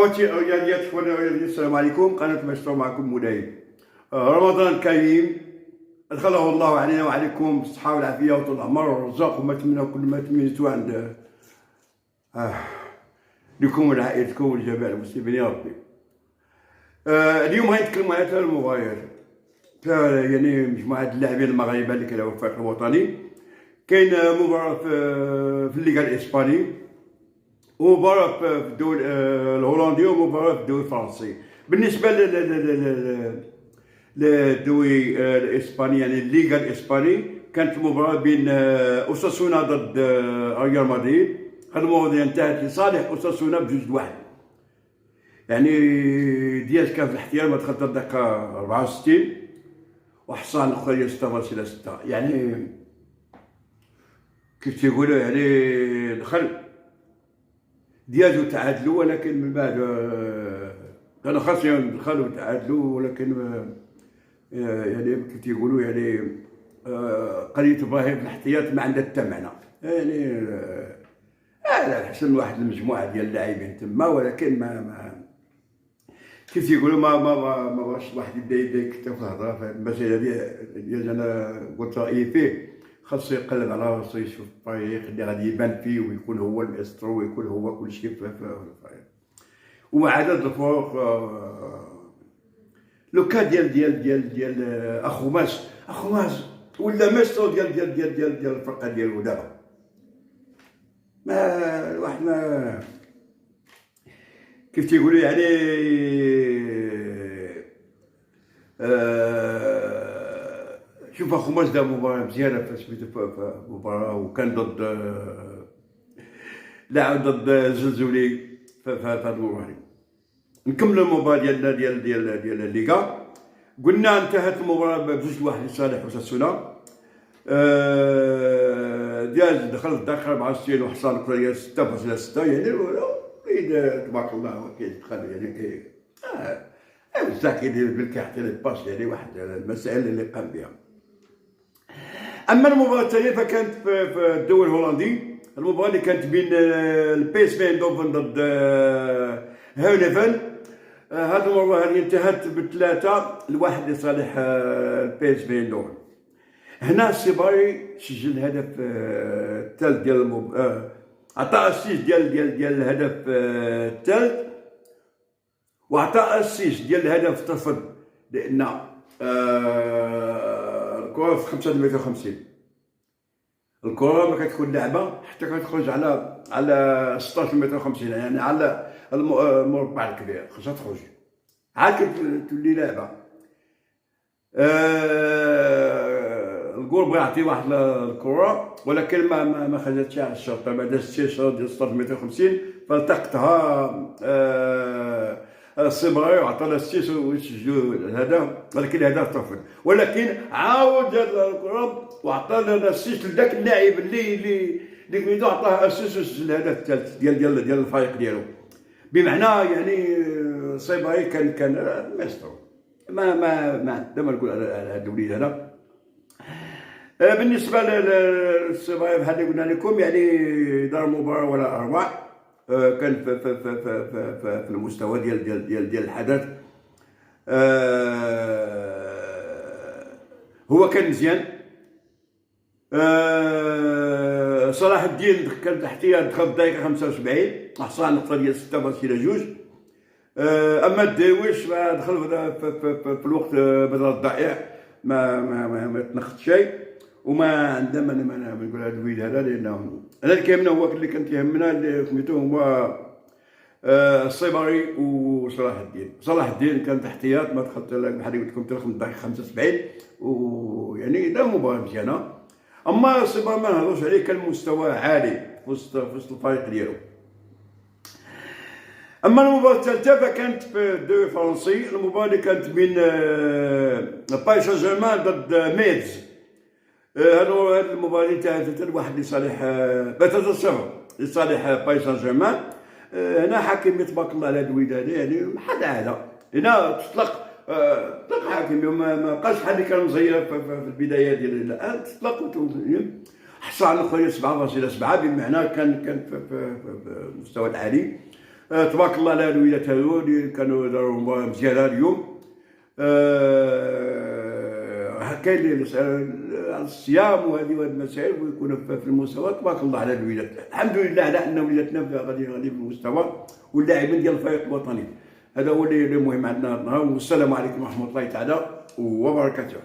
خواتي رياضيات اخواني الرياضيين، السلام عليكم. قناه مشروع معكم مدايب. رمضان الكريم ادخله الله علينا وعليكم بالصحه والعافيه وطول العمر والرزق، وما تمنوا كل ما تمنيتوا عند لكم ولعائلتكم ولجميع المسلمين يا ربي. اليوم غنتكلموا على المغاير، يعني مجموعه اللاعبين المغاربه اللي كيلعبوا في الفريق الوطني. كاين مباراه في الليغا الاسباني، ومباراة في الدوري الهولندي، ومباراة في الدوري الفرنسي. بالنسبة للدوري الإسباني يعني الليغا الإسباني، كانت المباراة بين أوساسونا ضد ريال مدريد. هذه المباراة انتهت لصالح أوساسونا ب2-1. يعني دياز كان في الاحتيال ما دخل حتى الدقيقة 64، وحصان الأخرى 6-6. يعني كيف تيقولوا يعني دخل ديازو تعادلوا، ولكن من بعد كانوا خاصهم دخلوا تعادلوا، ولكن يعني كيف تيقولوا يعني قضية ابراهيم في الاحتياط ما عندها حتى معنى. يعني على حسن واحد المجموعة ديال اللاعبين تما، ولكن ما كيف تيقولوا ما بغاش الواحد يبدا يكتب في الهضره في هذه المسألة ديال انا قلت رأيي فيه. خاصو يقلب على راسو، يشوف الطريق اللي غادي يبان فيه ويكون هو الماسترو ويكون هو كل شيء في الفريق. ومع عدد الفروق لو كان ديال اخو ماس ولا ماسترو ديال الفرقه ديالو دابا. ما الواحد ما كيف تيقولوا يعني شوف اخو ماس دار مباراة مزيانة في مباراة، وكان ضد لاعب ضد زلزولي في هذا المباراة. نكملوا المباراة ديالنا ديال الليغا. قلنا انتهت المباراة ب2-1 لصالح أوساسونا. دياز دخل في الدقيقة 64 وحصل الكرة 6-6. يعني تبارك الله كيدخل يعني بزاف كيدير بالكيعطي لي باس، يعني واحد المسائل اللي قام بها. اما المباراه الثانيه فكانت في الدوري الهولندي، المباراه اللي كانت بين البي اس في ايندhoven ضد هونيفن. هذه المباراه اللي انتهت ب3-1 لصالح البي اس في ايندhoven. هنا السيباري سجل الهدف الثالث ديال عطى اسيست ديال الهدف الثالث، وعطى اسيست ديال الهدف ترفض، لان الكرة في 5 متر 50، الكرة ما كتكون لعبة حتى كتخرج على 16 متر 50، يعني على المربع الكبير خصها تخرج عاد تولي لعبة. الجول بغى يعطي واحد الكرة، ولكن ما خرجتش على الشرطة، ما دازتش الشرط ديال 16 متر 50، فالتقطها الصبغي وعطى له السيس وسجلوا الهدف، ولكن الهدف ترفض. ولكن عاود جاب الكره وعطى له السيس لذاك اللاعب اللي كميدو، عطاه السيس وسجل الهدف الثالث ديال الفريق ديالو. بمعنى يعني الصبغي كان ماسترو. ما نقول على هذا الوليد هذا. بالنسبه للصبغي بحال اللي قلنا لكم، يعني دار مباراه ولا اروع. كان في المستوى ديال الحدث. هو كان مزيان. صلاح الدين كان تحتيه دخل الدقيقه 75 حصل على النقطه ديال 6-2. اما الدرويش دخل في الوقت بدل الضائع، ما تنخت شيء، وما عندنا ما نقول هذا الوليد هذا، لانه انا اللي كيهمنا هو اللي كان كيهمنا اللي سميتو هو الصبغي وصلاح الدين. صلاح الدين كان تحتيات ما دخلت بحال قلت لكم تلخم الدقيقه 75، ويعني دار مباراه مزيانه. اما الصبغي ما نهضروش عليه، كان مستوى عالي في وسط الفريق ديالو. اما المباراه الثالثه فكانت في الدوري الفرنسي، المباراه اللي كانت بين بايس سان جيرمان ضد ميدز. هذه المباراة انتهت 3-1 لصالح 3-0 لصالح بايس سان جيرمان. هنا حكيمي تبارك الله على هذا الوليد هذا، يعني حد هذا هنا تطلق حكيمي، ما بقاش بحال اللي كان مزير في البداية ديال الان، تطلق حصل على الخويا 7.7، بمعنى كان في المستوى العالي. تبارك الله على الولاد هذو اللي كانوا داروا مزيانه اليوم. كاين الصيام وهذه المسائل ويكونوا في المستوى. تبارك الله على الولاد، الحمد لله على ان ولادنا غادي في المستوى واللاعبين ديال الفريق الوطني. هذا هو اللي مهم عندنا النهار. والسلام عليكم ورحمه الله تعالى وبركاته.